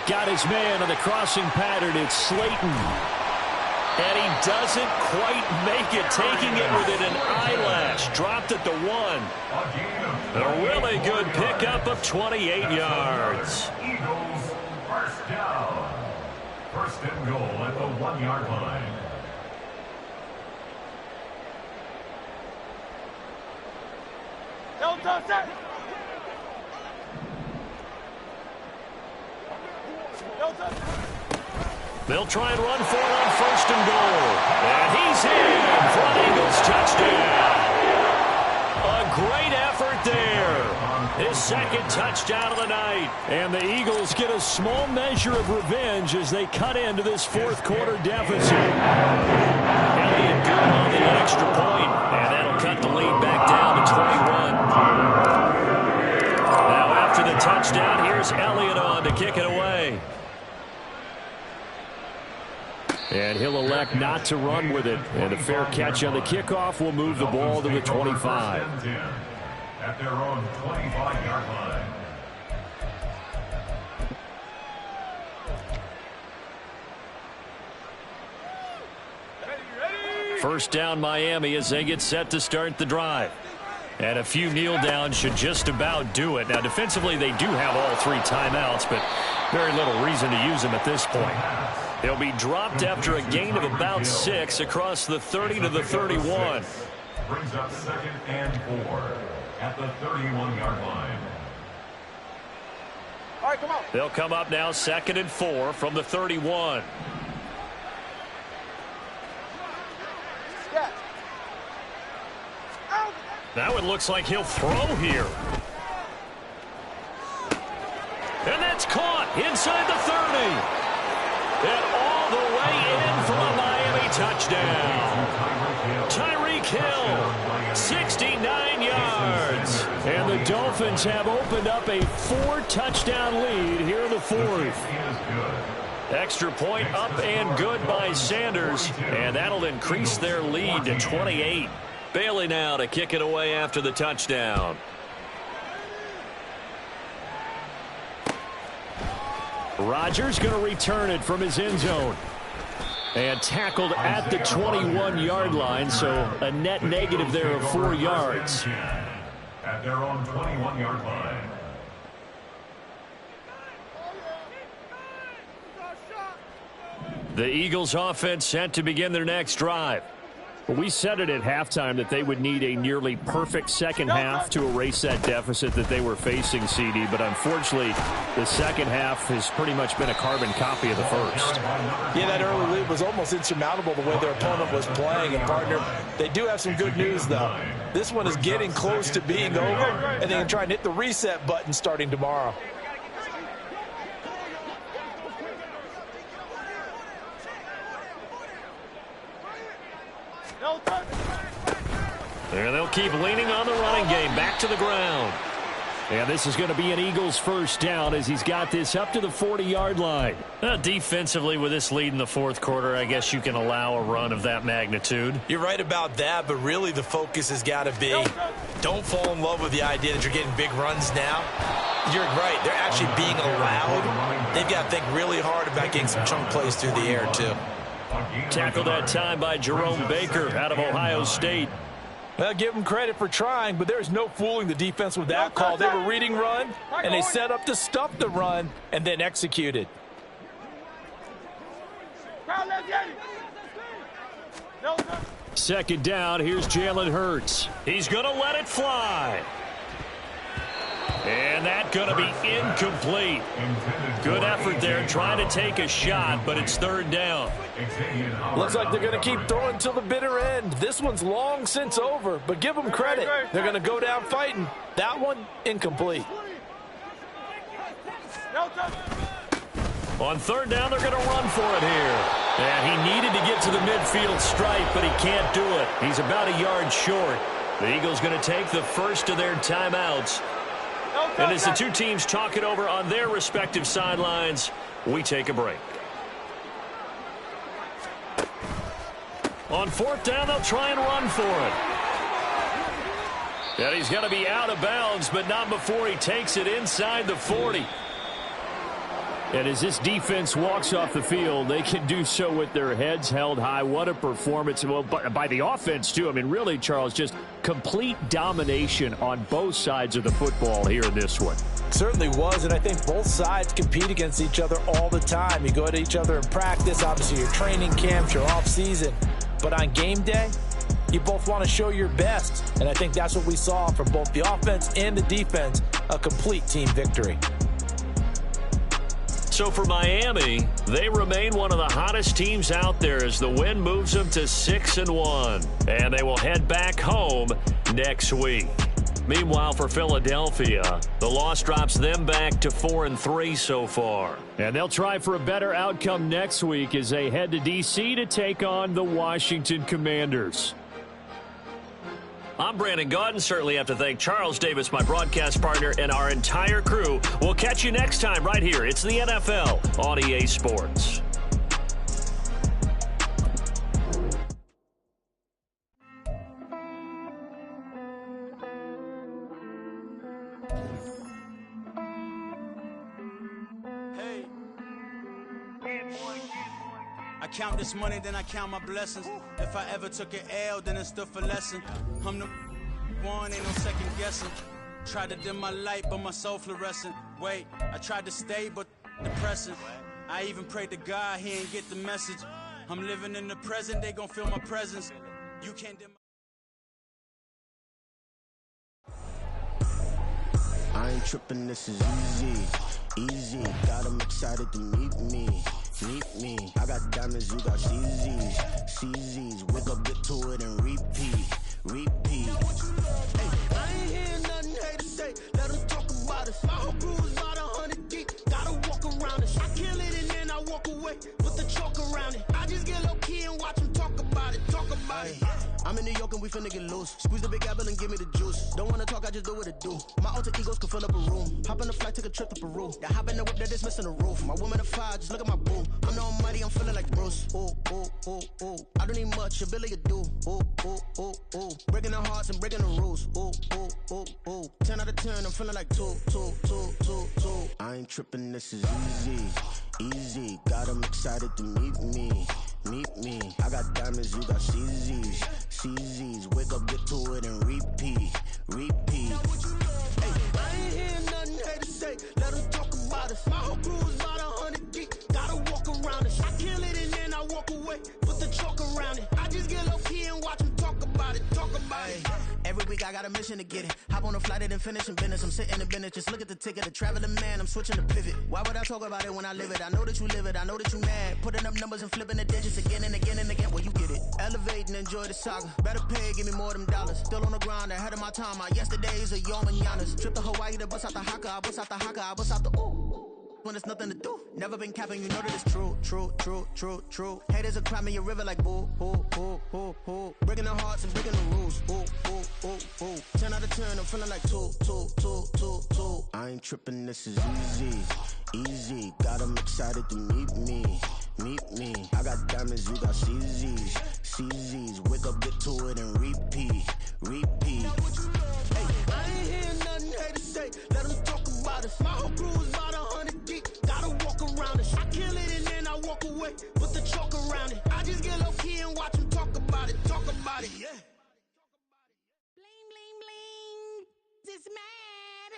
Got his man on the crossing pattern. It's Slayton. And he doesn't quite make it, taking it within an eyelash. Dropped at the 1. A really good pickup of 28 yards. Eagles first down. 1st and goal at the 1-yard line. They'll try and run for it on 1st and goal. And he's in for an Eagles touchdown. A great effort there. His 2nd touchdown of the night. And the Eagles get a small measure of revenge as they cut into this 4th quarter deficit. Elliott good on the extra point, and that'll cut the lead back down to 21. Now after the touchdown, here's Elliott on to kick it away. And he'll elect not to run with it. And a fair catch on the kickoff will move the ball to the 25. At their own 25-yard line. First down Miami as they get set to start the drive. And a few kneel downs should just about do it. Now, defensively, they do have all 3 timeouts, but very little reason to use them at this point. They'll be dropped after a gain of about 6 across the 30 to the 31. Brings up 2nd and 4 at the 31-yard line. All right, come on. They'll come up now 2nd and 4 from the 31. Now it looks like he'll throw here. And that's caught inside the 30. And all the way in for a Miami touchdown. Tyreek Hill, 69 yards. And the Dolphins have opened up a 4-touchdown lead here in the 4th. Extra point up and good by Sanders. And that'll increase their lead to 28. Bailey now to kick it away after the touchdown. Rodgers going to return it from his end zone. And tackled at the 21-yard line, so a net negative there of 4 yards. At their own 21-yard line. The Eagles offense set to begin their next drive. We said it at halftime that they would need a nearly perfect second half to erase that deficit that they were facing, CD. But unfortunately, the second half has pretty much been a carbon copy of the first. Yeah, that early lead was almost insurmountable the way their opponent was playing. And, partner, they do have some good news, though. This one is getting close to being over, and they can try and hit the reset button starting tomorrow. And they'll keep leaning on the running game. Back to the ground. And this is going to be an Eagles first down as he's got this up to the 40-yard line. Defensively, with this lead in the 4th quarter, I guess you can allow a run of that magnitude. You're right about that, but really the focus has got to be don't fall in love with the idea that you're getting big runs now. You're right. They're actually being allowed. They've got to think really hard about getting some chunk plays through the air, too. Tackled that time by Jerome Baker out of Ohio State. Well, give them credit for trying, but there's no fooling the defense with that call. They were reading run, and they set up to stuff the run and then executed. Second down, here's Jalen Hurts. He's going to let it fly. And that's going to be incomplete. Good effort there trying to take a shot, but it's 3rd down. Looks like they're going to keep throwing till the bitter end. This one's long since over, but give them credit. They're going to go down fighting. That one, incomplete. On 3rd down, they're going to run for it here. And he needed to get to the midfield stripe, but he can't do it. He's about a yard short. The Eagles going to take the first of their timeouts. And as the two teams talk it over on their respective sidelines, we take a break. On 4th down, they'll try and run for it. And he's going to be out of bounds, but not before he takes it inside the 40. And as this defense walks off the field, they can do so with their heads held high. What a performance. Well, by the offense, too. I mean, really, Charles, just complete domination on both sides of the football here in this one. Certainly was, and I think both sides compete against each other all the time. You go at each other in practice, obviously your training camps, your off-season. But on game day, you both want to show your best. And I think that's what we saw from both the offense and the defense, a complete team victory. So for Miami, they remain one of the hottest teams out there as the win moves them to 6-1. And they will head back home next week. Meanwhile, for Philadelphia, the loss drops them back to 4-3 so far. And they'll try for a better outcome next week as they head to D.C. to take on the Washington Commanders. I'm Brandon Gaudin. Certainly have to thank Charles Davis, my broadcast partner, and our entire crew. We'll catch you next time right here. It's the NFL on EA Sports. count this money, then I count my blessings. If I ever took an L, then it stood for lesson. I'm the one, ain't no second guessing. Tried to dim my light, but my soul fluorescent. Wait, I tried to stay, but depressing. I even prayed to God, he ain't get the message. I'm living in the present, they gon' feel my presence. You can't dim I ain't tripping, this is easy, easy. Got 'em excited to meet me. I got diamonds, you got CZs. Wake up, get to it and repeat. Hey, I ain't hearing nothing haters say. Let them talk about us. My whole crew is about 100 deep. Gotta walk around it. I kill it and then I walk away. Put the chalk around it. I just get low key and watch them talk about it. I'm in New York and we finna get loose. Squeeze the big apple and give me the juice. Don't wanna talk, I just do what it do. My alter egos can fill up a room. Hop on the flight, take a trip to Peru. That hop in the whip that is missing the roof. My woman a fire, just look at my boo. I'm the almighty, I'm feeling like Bruce. Ooh. I don't need much, ability to do. Ooh. Breaking the hearts and breaking the rules. Ooh. 10 out of 10, I'm feeling like two. I ain't tripping, this is easy. Got 'em excited to meet me. I got diamonds, you got CZs. Wake up, get to it and repeat. Hey, I ain't hearing nothing haters say. Let them talk about us. My whole crew is about 100 deep. Gotta walk around it. I kill it and then I walk away. Put the chalk around it. I just get low key and watch them talk about it. Every week I got a mission to get it. Hop on a flight and then finish in business. I'm sitting in business, just look at the ticket. The traveling man, I'm switching to pivot. Why would I talk about it when I live it? I know that you live it, I know that you mad. Putting up numbers and flipping the digits again and again and again. Well, you get it. Elevate and enjoy the saga. Better pay, give me more than dollars. Still on the grind, ahead of my time. My yesterdays are your mananas. Trip to Hawaii to bust out the haka. I bust out the haka, I bust out the ooh. When there's nothing to do. Never been capping, you know that it's true. Haters will cry me a river like boo. Breaking the hearts and breaking the rules. Ooh. 10 out of 10, I'm feeling like two. I ain't tripping, this is easy. Got 'em excited to meet me. I got diamonds, you got CZs. Wake up, get to it and repeat. Hey, I ain't hearing nothing haters say. Let them talk about us. My whole crew is about 100 deep. Gotta walk around it. I kill it and then I walk away. Put the chalk around it. I just get low key and watch them talk about it. Yeah. Bling. This mad.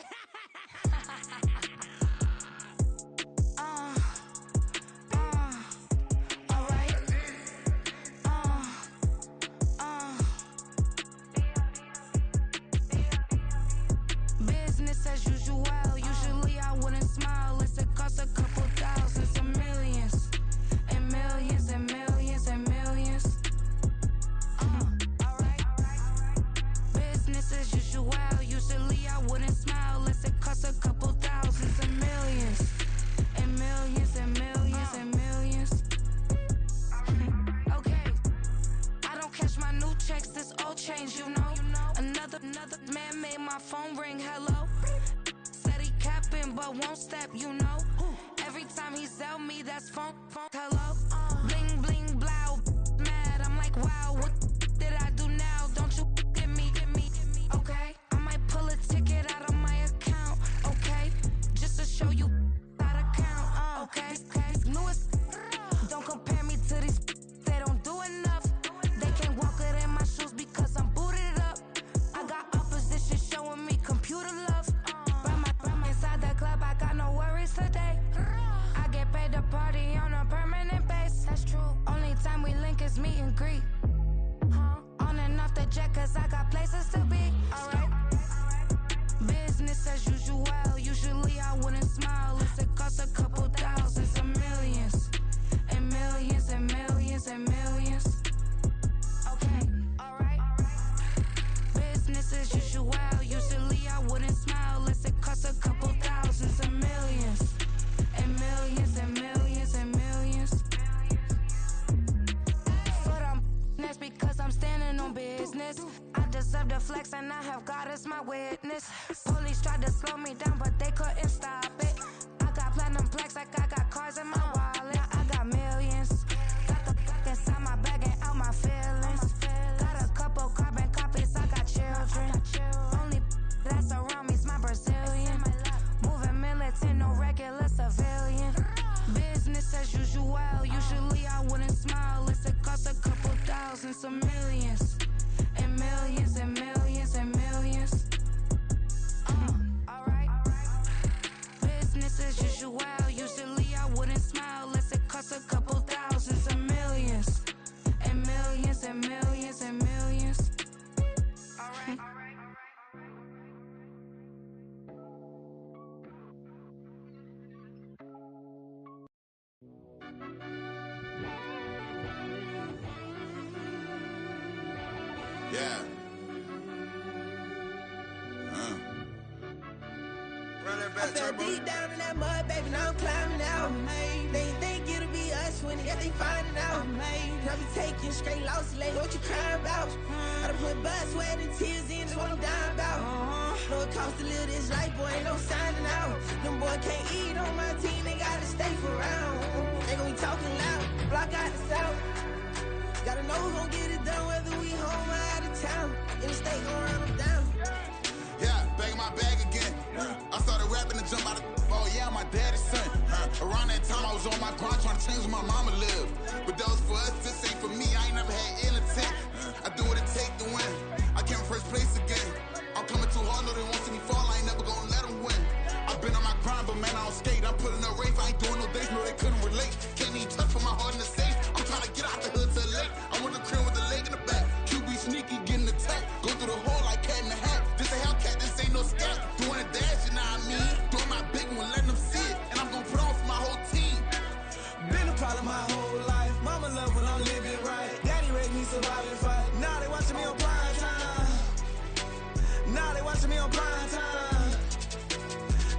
Business as usual. Usually I wouldn't smile. It costs a couple thousand, some millions, and millions, and millions, and millions. Alright. Business as usual. Usually I wouldn't smile. It costs a couple thousand, some millions, and millions, and millions, and millions. Okay. I don't cash my new checks. This old change, you know. Another man made my phone ring. Hello. Said he capping, but won't step, you know. Every time he sell me, that's phone. Hello. Bling, blow. Mad, I'm like, wow, what did I do now? Don't you get me. Okay. I might pull a ticket out of my account. Okay. Just to show you how to count. Okay. Newest. Don't compare me to these. They don't do enough. They can't walk it in my shoes because I'm booted up. I got opposition showing me computer love. Ram inside the club, I got no worries today. I get paid to party on a permanent base. That's true. Only time we link is meet and greet. On and off the jet, cause I got places to be. Alright. Business as usual. Usually I wouldn't smile. It costs a couple thousand, some millions, and millions, and millions, and millions. Okay, alright. Business as usual. Usually I wouldn't smile. It costs a couple thousand, some millions, and millions, and millions, and millions. But that's because I'm standing on business. I deserve the flex and I have God as my witness. Police tried to slow me down, but they couldn't stop it. I got platinum plaques like I got cars in my wallet. I got millions. Got the fuck inside my bag and out my feelings. Got a couple carbon copies, I got children. Only that's around me's my Brazilian. Moving militant, no regular civilian. Business as usual. Usually I wouldn't smile. Yeah. Run that back, I fell Turbo. deep down in that mud, baby, now I'm climbing out. They think it'll be us when yet they finding out. I be taking straight losses lately, what you crying about? I done put blood, sweat, and tears in, that's what I'm dying about. Know it costs to live this life, boy, ain't no signing out. Them boy can't eat on my team, they gotta stay for round. They gon' be talking loud, block out the south. Gotta know who's gon' get it done, whether we home or out of town. In the state, gon' run them down. Yeah, back in my bag again. I started rapping to jump out of. Oh yeah, my daddy's son. Around that time I was on my grind trying to change where my mama lived. But that was for us, this ain't for me. I ain't never had ill intent. I do what it take to win. I came first place again. I'm coming too hard, know they won't see me fall. I ain't never gonna let them win. I've been on my grind, but man, I don't skate. I'm putting up race, I ain't doing no days, no they couldn't relate. Can't even touch for my heart in the safe. I'm trying to get out the hood to the lake. I'm with the crib with the leg in the back. QB sneaky, getting attacked. Go through the hole like cat in the hat. This a Hellcat, this ain't no scat. Doing a dash, you know what I mean? Doing my big one, letting them see it. And I'm gonna put on for my whole team. Been a problem my whole life. Mama love when I'm living right. Daddy raised me survive and fight. Now they watching me on prime time. Now they watching me on prime time.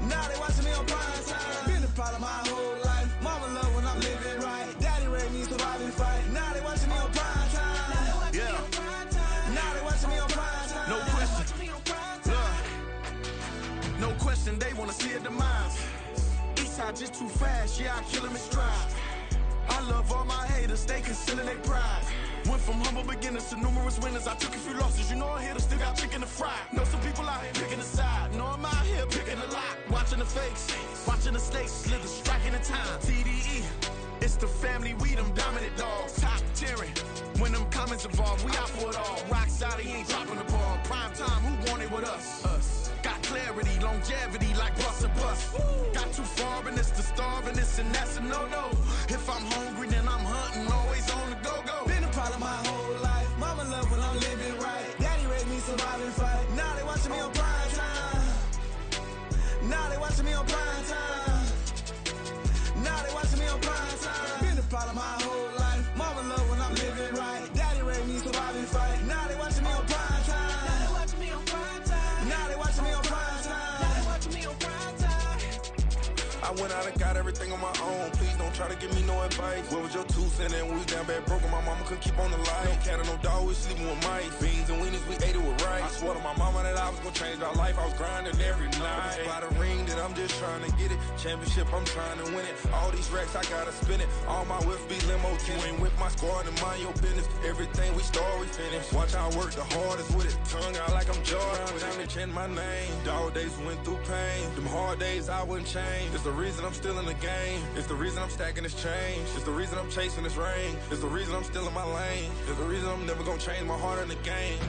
Now they watching me on prime time. Been a problem my whole life. Mama love when I'm living right. Daddy raised me survive and fight. Now they watching me on prime time. Yeah. Now they watching me on prime time. No question. No question, they wanna see a demise. Eastside just too fast, yeah, I kill him in stride. I love all my haters, they concealing their pride. Went from humble beginners to numerous winners. I took a few losses, you know I hit, still got chicken to fry. Know some people out here picking a side. Know I'm out here picking a lot. Watching the fakes, watching the snakes slither, striking the time. TDE, it's the family, we them dominant dogs. Top tiering, when them comments involved, we out for it all. Rock side, he ain't dropping the ball. Prime time, who want it with us? Us. Got clarity, longevity, like bus and bus. Got too far and it's the starving, this and that's a no-no. If I'm hungry, then I'm hunting, always on the go-go. Been a problem my whole life. Mama love when I'm living right. Daddy raised me survive and fight. Now they watching me on prime time. Now they watching me on prime time. Now they watching me on prime time. Been a problem my whole life. Mama love when I'm living right. Daddy raised me survive and fight. Now they watching me on prime time. Now they watching me on prime time. Now they watching me on prime time. Now they watching me on prime time. I went out and got everything on my own. Please don't try to give me no advice. What was your 2 cents and we was down bad broke and my mama couldn't keep on the light. No cat and no dog, we sleeping with mice. Beans and weenies, we ate it with rice. I swore to my mama that I was gonna change our life. I was grinding every night. By the ring that I'm just trying to get it. Championship, I'm trying to win it. All these racks, I gotta spin it. All my whips be limo tinted. Ain't with my squad and mind your business. Everything we start, we finish. Watch I work the hardest with it. Tongue out like I'm Jordan. Time to change my name. Dog days went through pain. Them hard days I wouldn't change. It's the reason I'm still in the game. It's the reason I'm stacking this change. It's the reason I'm chasing this rain. It's the reason I'm still in my lane. It's the reason I'm never gonna change my heart in the game.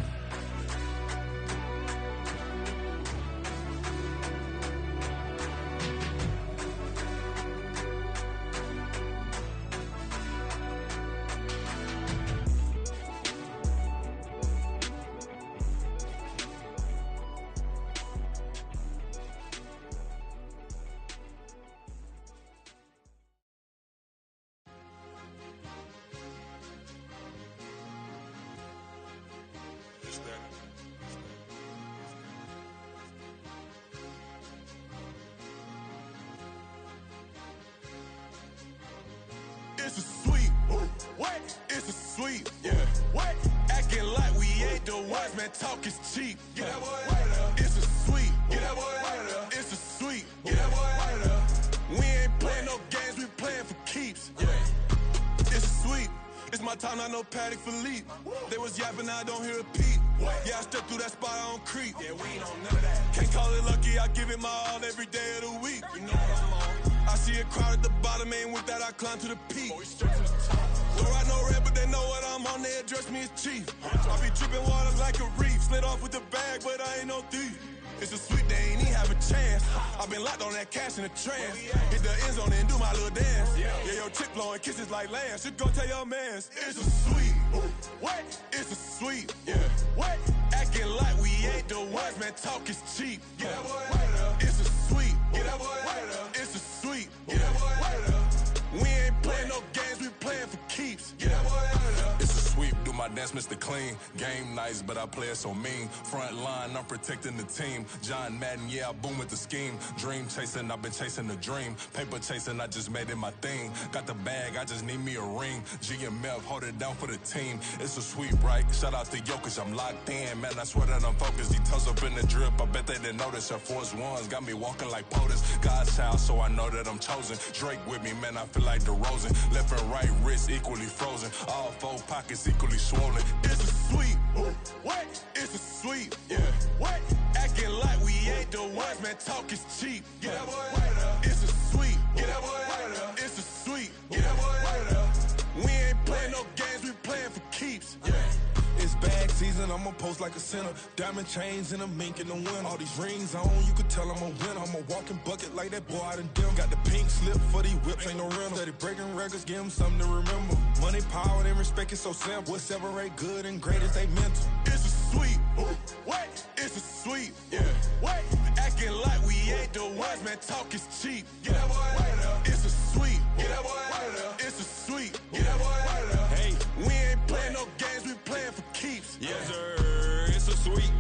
It's a sweep. What? It's a sweep. Yeah. What? Acting like we ain't the ones, man. Talk is cheap. Get that boy out of there. It's a sweep. Get that boy out of there. It's a sweep. Get that boy out of there. We ain't playing no games, we playing for keeps. Yeah. It's a sweep. It's my time, not no Paddock Philippe. They was yapping, I don't hear a peep. Yeah, I step through that spot, I don't creep. Yeah, we don't know that. Can't call it lucky, I give it my all every day of the week. You know what I'm on. I see a crowd at the bottom, ain't with that, I climb to the peak. Don't ride no red, but they know what I'm on, they address me as chief. I be dripping water like a reef, slid off with the bag, but I ain't no thief. It's a sweet, they ain't even have a chance. I been locked on that cash in a trance. Hit the end zone and do my little dance. Yeah, your chick blowing kisses like Lance. You go tell your mans. It's a sweet. What? It's a sweet. Yeah. What? Acting like we ain't the ones, man. Talk is cheap. Get that boy right up. It's a sweet. Get that boy right up. It's a sweet. Get that boy right up. We ain't playing no games, we playing for keeps. Get that boy right up. It's a sweep, do my ass Mr. Clean. Game nice, but I play it so mean. Front line, I'm protecting the team. John Madden, yeah, I boom with the scheme. Dream chasing, I've been chasing the dream. Paper chasing, I just made it my thing. Got the bag, I just need me a ring. GMF, hold it down for the team. It's a sweep, right? Shout out to Jokic, I'm locked in. Man, I swear that I'm focused. He toes up in the drip, I bet they didn't notice. Air Force Ones got me walking like POTUS. God's child, so I know that I'm chosen. Drake with me, man, I feel like DeRozan. Left and right wrist equally frozen. All four pockets equally swollen. It's a sweep. What? It's a sweep. Yeah. What? Acting like we ain't the ones, man. Talk is cheap. Get that boy out of there. It's a sweep. Get that boy out of there. It's a sweep. Get that boy out of there. We ain't playing no games, we playing for keeps. Yeah. It's bag season, I'ma post like a sinner. Diamond chains and a mink in the wind. All these rings on, you could tell I'm a winner. I'm a walking bucket like that boy out in dim. Got the pink slip for these whips, ain't no rental. Steady breaking records, give them something to remember. Money, power, and respect is so simple. What separate good and great is they mental. It's a sweep. What? It's a sweep. Yeah. What? Acting like we ain't the ones, man. Talk is cheap. Get that boy out of there. It's a sweep. Get that boy out of there. It's a sweep. Get that boy out of there. Hey, we ain't playing no games, we playing for keeps. Yes, sir. It's a sweep.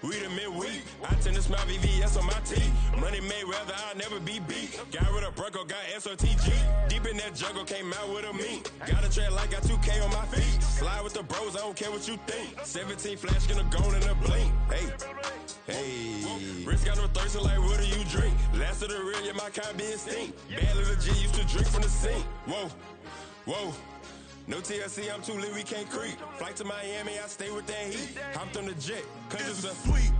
We the midweek. I tend to smile VVS on my teeth. Money made rather I'll never be beat. Got rid of Bronco, got SOTG. Deep in that jungle, came out with a meat. Got a tread like got 2K on my feet. Slide with the bros, I don't care what you think. 17 flash, gonna go in a blink. Hey, hey. Wrist got no thirst, like what do you drink? Last of the real, yeah, my kind be instinct. Bad little G used to drink from the sink. Whoa, whoa. No TLC, I'm too lit, we can't creep. Flight to Miami, I stay with that heat. Hopped on the jet, cause it's a sweep.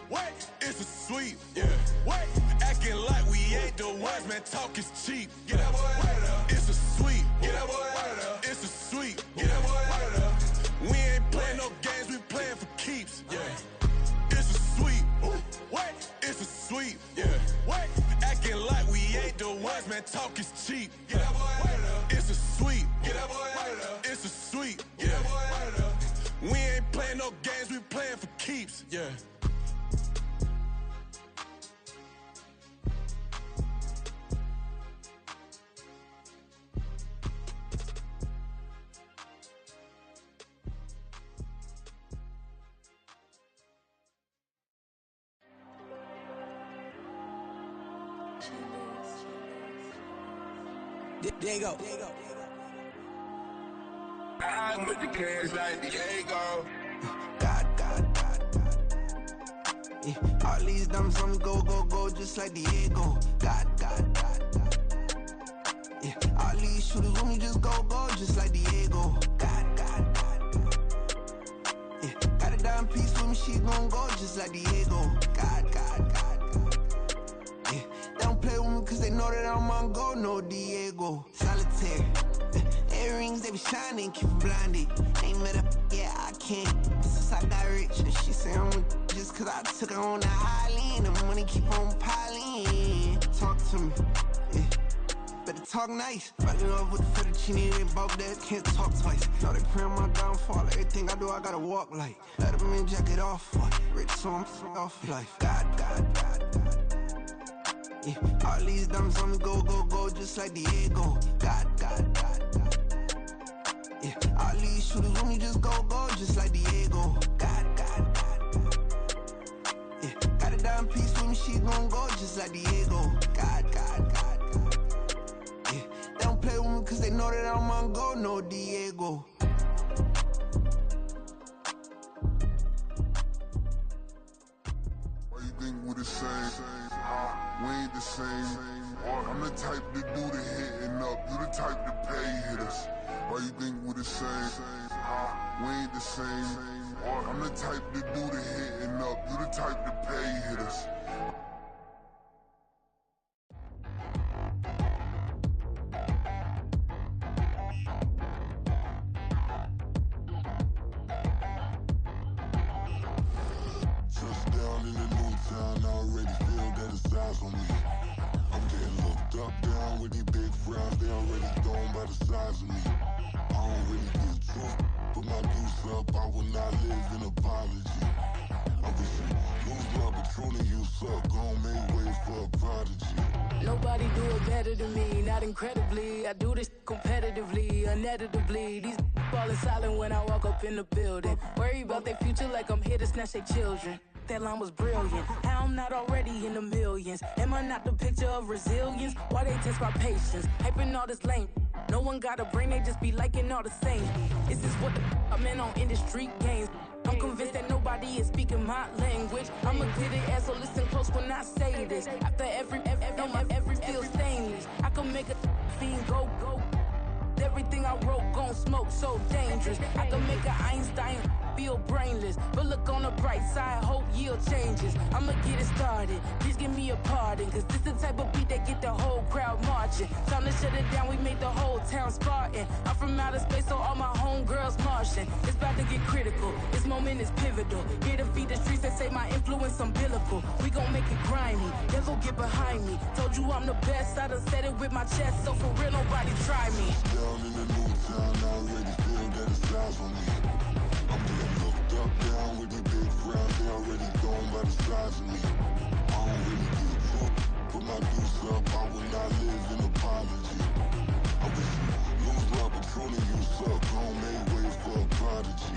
What? It's a sweep. Yeah. What? Acting like we ain't the ones, man. Talk is cheap. Get that boy out of there. It's a sweep. Get that boy out of there. It's a sweep. Get that boy out of there. We ain't playing no games, we playing for keeps. Yeah. It's a sweep. What? It's a sweep. Yeah. What? Acting like we ain't the ones, man. Talk is cheap. Get that boy out of there. It's a sweep. Get that boy out of there. It's a sweep. Get that boy out of there. We ain't playing no games, we playing for keeps. Yeah. Diego. I'm with the cash like Diego. God. Yeah. All these dumps on me go, just like Diego. God. Yeah. All these shooters with me just go, just like Diego. God. Yeah. Got a dime piece with me, she gon' go just like Diego. God. Yeah. They don't play with me cause they know that I'm on go, no Diego. Solitaire. Earrings, they be shining, keep them blinded. Ain't met up, yeah, I can't. Since I got rich, and she say I'm just cause I took her on the island. The money keep on piling. Talk to me, yeah. Better talk nice. Fucking up with the fettuccine, they both that can't talk twice. Know they pray on my downfall. Everything I do, I gotta walk like. Let them in, jacket off. Rich, so I'm off life. God. Yeah. All these dumps on me go, just like Diego. God. Yeah. All these shooters with me just go, just like Diego. God. Yeah. Got a dime piece with me, she gon' go just like Diego. God. Yeah. They don't play with me cause they know that I'm on go, no Diego. Why you think we the same? We ain't the same. I'm the type to do the hitting up, you the type to pay hitters. Why you think we the same? We ain't the same. I'm the type to do the hitting up, you the type to pay hitters. Touchdown in the new town, I already feel that it's eyes on me. I'm getting looked up, down with these big frowns, they already thrown by the size of me. I don't really get truth, put my deuce up, I will not live in apology. Obviously, lose love, but truly you suck, gon' make way for a prodigy. Nobody do it better than me, not incredibly. I do this competitively, uneditably. These falling silent when I walk up in the building. Worry about their future like I'm here to snatch their children. That line was brilliant. How I'm not already in the millions? Am I not the picture of resilience? Why they test my patience? Hyping all this lame. No one got a brain, they just be liking all the same. Is this what the I'm in on industry games? I'm convinced that nobody is speaking my language. I'ma get it as so listen close when I say this. After every feel stainless. I can make a fiend go. Everything I wrote gon' smoke, so dangerous. I can make an Einstein feel brainless. But look on the bright side, hope yield changes. I'ma get it started, please give me a pardon. Cause this the type of beat that get the whole crowd marching. Time to shut it down, we made the whole town Spartan. I'm from outer space, so all my homegirls Martian. It's about to get critical, this moment is pivotal. Here to feed the streets that say my influence umbilical. We gon' make it grimy, never get behind me. Told you I'm the best, I done said it with my chest. So for real, nobody try me. Down in the new town, I already feel that it's eyes on me. I'm getting looked up, down with these big crowds, they already gone by the size of me. I don't really get took, put my deuce up, I will not live in apology. I wish you lose the opportunity, you suck, don't make way for a prodigy.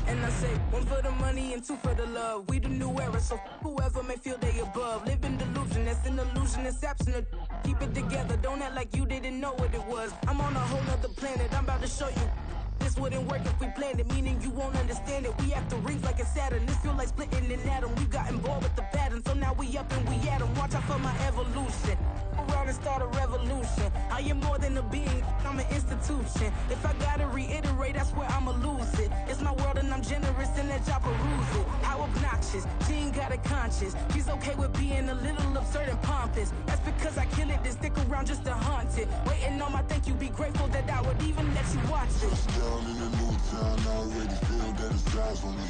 And I say, one for the money and two for the love. We the new era, so whoever may feel they above. Live in delusion, that's an illusion, that's absent. Keep it together, don't act like you didn't know what it was. I'm on a whole nother planet, I'm about to show you. This wouldn't work if we planned it, meaning you won't understand it. We have to rings like a Saturn, this feel like splitting an atom. We got involved with the pattern, so now we up and we at 'em. Watch out for my evolution. Around and start a revolution. I am more than a being, I'm an institution. If I gotta reiterate, that's where I'ma lose it. It's my world and I'm generous and let y'all peruse it. How obnoxious, she ain't got a conscience. She's okay with being a little absurd and pompous. That's because I kill it, then stick around just to haunt it. Waiting on my thank you, be grateful that I would even let you watch it. Down in the new town, I already feel that it's eyes on me.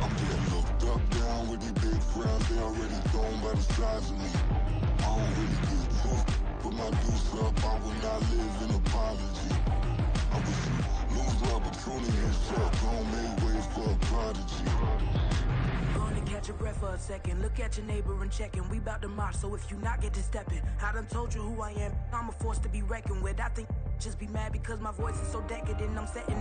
I'm getting looked up, down with these big crowds, they already gone by the size of me. I don't really get took, put my deuce up, I will not live in apology. I wish you lose the opportunity and suck, don't make way for a prodigy. Going to catch your breath for a second. Look at your neighbor and check in. We bout to march, so if you not get to stepping, I done told you who I am. I'm a force to be reckoned with. I think just be mad because my voice is so decadent. I'm setting